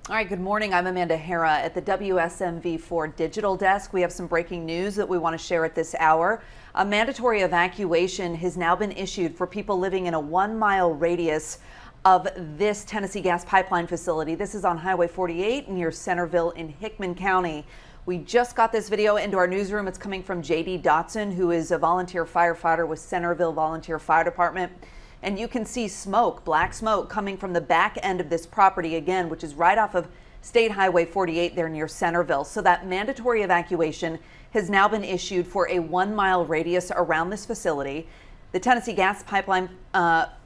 All right, good morning. I'm Amanda Hera at the WSMV4 Digital Desk. We have some breaking news that we want to share at this hour. A mandatory evacuation has now been issued for people living in a 1-mile radius of this Tennessee gas pipeline facility. This is on Highway 48 near Centerville in Hickman County. We just got this video into our newsroom. It's coming from J.D. Dotson, who is a volunteer firefighter with Centerville Volunteer Fire Department. And you can see smoke, black smoke, coming from the back end of this property again, which is right off of State Highway 48 there near Centerville. So that mandatory evacuation has now been issued for a 1-mile radius around this facility. The Tennessee Gas Pipeline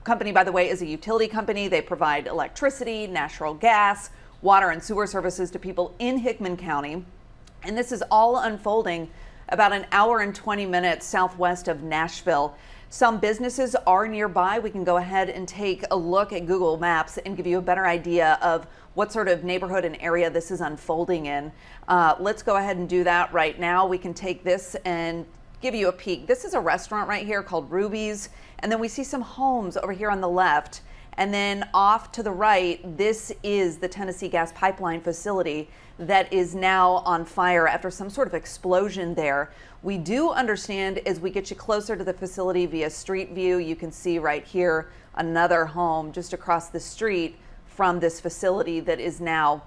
Company, by the way, is a utility company. They provide electricity, natural gas, water and sewer services to people in Hickman County. And this is all unfolding about an hour and 20 minutes southwest of Nashville. Some businesses are nearby. We can go ahead and take a look at Google Maps and give you a better idea of what sort of neighborhood and area this is unfolding in. Let's go ahead and do that right now. We can take this and give you a peek. This is a restaurant right here called Ruby's, and then we see some homes over here on the left. And then off to the right, this is the Tennessee Gas Pipeline facility that is now on fire after some sort of explosion there. We do understand as we get you closer to the facility via street view, you can see right here another home just across the street from this facility that is now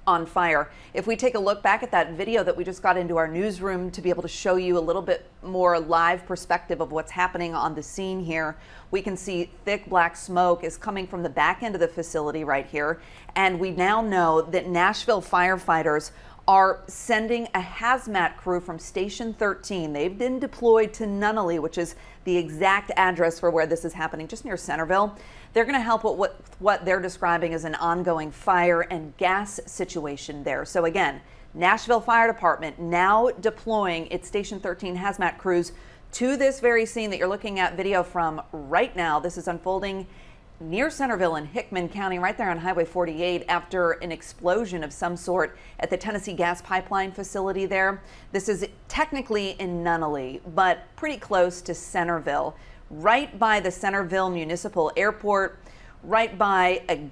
on fire. If we take a look back at that video that we just got into our newsroom to be able to show you a little bit more live perspective of what's happening on the scene here, we can see thick black smoke is coming from the back end of the facility right here. And we now know that Nashville firefighters are sending a hazmat crew from Station 13. They've been deployed to Nunnally, which is the exact address for where this is happening, just near Centerville. They're going to help with what they're describing as an ongoing fire and gas situation there. So again, Nashville Fire Department now deploying its Station 13 hazmat crews to this very scene that you're looking at video from right now. This is unfolding near Centerville in Hickman County, right there on Highway 48, after an explosion of some sort at the Tennessee Gas Pipeline facility there. This is technically in Nunnally, but pretty close to Centerville, right by the Centerville Municipal Airport, right by a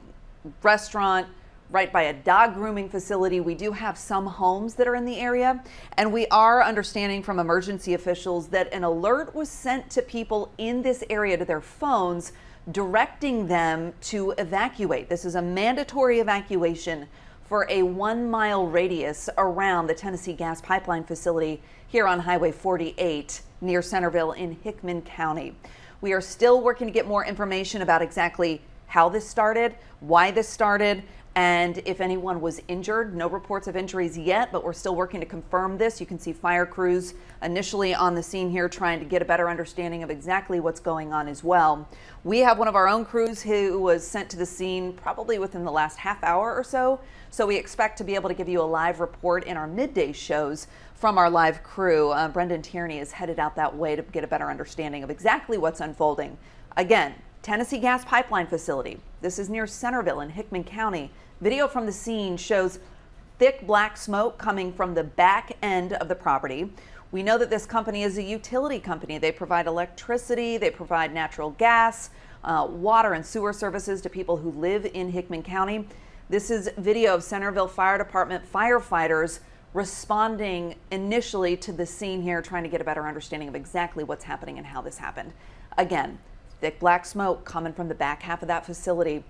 restaurant, right by a dog grooming facility. We do have some homes that are in the area, and we are understanding from emergency officials that an alert was sent to people in this area to their phones, directing them to evacuate. This is a mandatory evacuation for a 1-mile radius around the Tennessee Gas Pipeline facility here on Highway 48 near Centerville in Hickman County. We are still working to get more information about exactly how this started, why this started, and if anyone was injured. No reports of injuries yet, but we're still working to confirm this. You can see fire crews initially on the scene here trying to get a better understanding of exactly what's going on as well. We have one of our own crews who was sent to the scene probably within the last half hour or so. So we expect to be able to give you a live report in our midday shows from our live crew. Brendan Tierney is headed out that way to get a better understanding of exactly what's unfolding. Again, Tennessee Gas Pipeline facility. This is near Centerville in Hickman County. Video from the scene shows thick black smoke coming from the back end of the property. We know that this company is a utility company. They provide electricity, they provide natural gas, water and sewer services to people who live in Hickman County. This is video of Centerville Fire Department firefighters responding initially to the scene here, trying to get a better understanding of exactly what's happening and how this happened. Again, thick black smoke coming from the back half of that facility.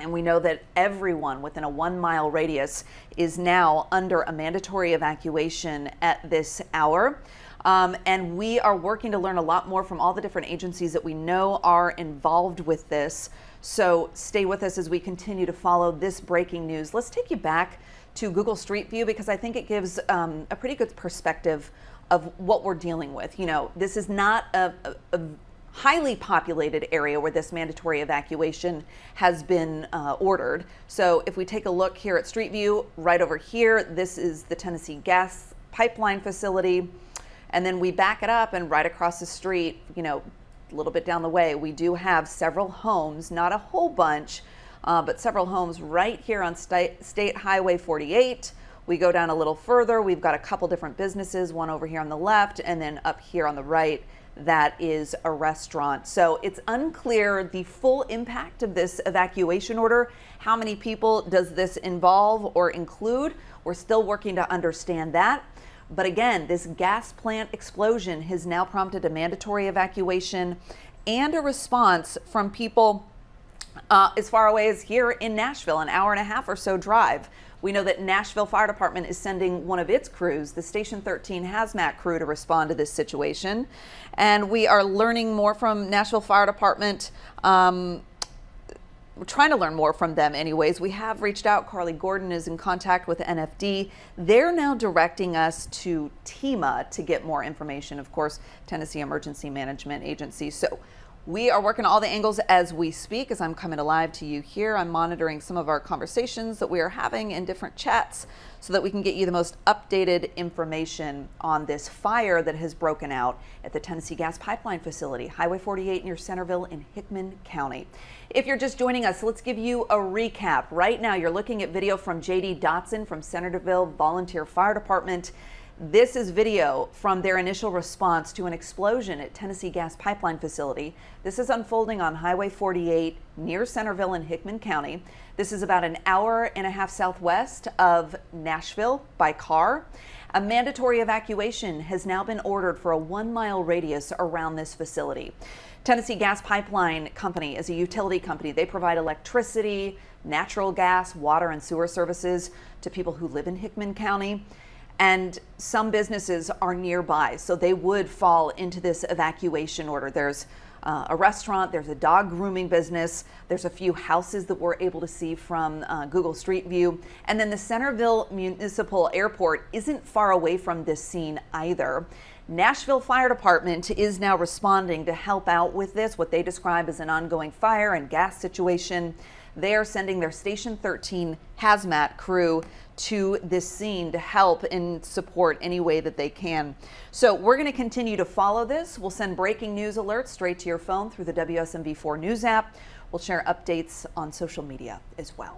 And we know that everyone within a 1-mile radius is now under a mandatory evacuation at this hour. And we are working to learn a lot more from all the different agencies that we know are involved with this. So stay with us as we continue to follow this breaking news. Let's take you back to Google Street View because I think it gives a pretty good perspective of what we're dealing with. You know, this is not a highly populated area where this mandatory evacuation has been ordered. So if we take a look here at Street View, right over here, this is the Tennessee Gas Pipeline facility. And then we back it up and right across the street, you know, a little bit down the way, we do have several homes, not a whole bunch, but several homes right here on State Highway 48. We go down a little further, we've got a couple different businesses, one over here on the left and then up here on the right. that is a restaurant. So it's unclear the full impact of this evacuation order. How many people does this involve or include? We're still working to understand that. But again, this gas plant explosion has now prompted a mandatory evacuation and a response from people as far away as here in Nashville, an hour and a half or so drive. We know that Nashville Fire Department is sending one of its crews, the Station 13 hazmat crew, to respond to this situation. And we are learning more from Nashville Fire Department. We're trying to learn more from them anyways. We have reached out. Carly Gordon is in contact with NFD. They're now directing us to TEMA to get more information, of course, Tennessee Emergency Management Agency. So we are working all the angles as we speak. As I'm coming alive to you here, I'm monitoring some of our conversations that we are having in different chats so that we can get you the most updated information on this fire that has broken out at the Tennessee Gas Pipeline Facility, Highway 48 near Centerville in Hickman County. If you're just joining us, let's give you a recap. Right now, you're looking at video from J.D. Dotson from Centerville Volunteer Fire Department. This is video from their initial response to an explosion at Tennessee Gas Pipeline Facility. This is unfolding on Highway 48 near Centerville in Hickman County. This is about an hour and a half southwest of Nashville by car. A mandatory evacuation has now been ordered for a 1-mile radius around this facility. Tennessee Gas Pipeline Company is a utility company. They provide electricity, natural gas, water, and sewer services to people who live in Hickman County. And some businesses are nearby, so they would fall into this evacuation order. There's a restaurant, there's a dog grooming business, there's a few houses that we're able to see from Google Street View. And then the Centerville Municipal Airport isn't far away from this scene either. Nashville Fire Department is now responding to help out with this, what they describe as an ongoing fire and gas situation. They are sending their Station 13 hazmat crew to this scene to help and support any way that they can. So we're going to continue to follow this. We'll send breaking news alerts straight to your phone through the WSMV4 News app. We'll share updates on social media as well.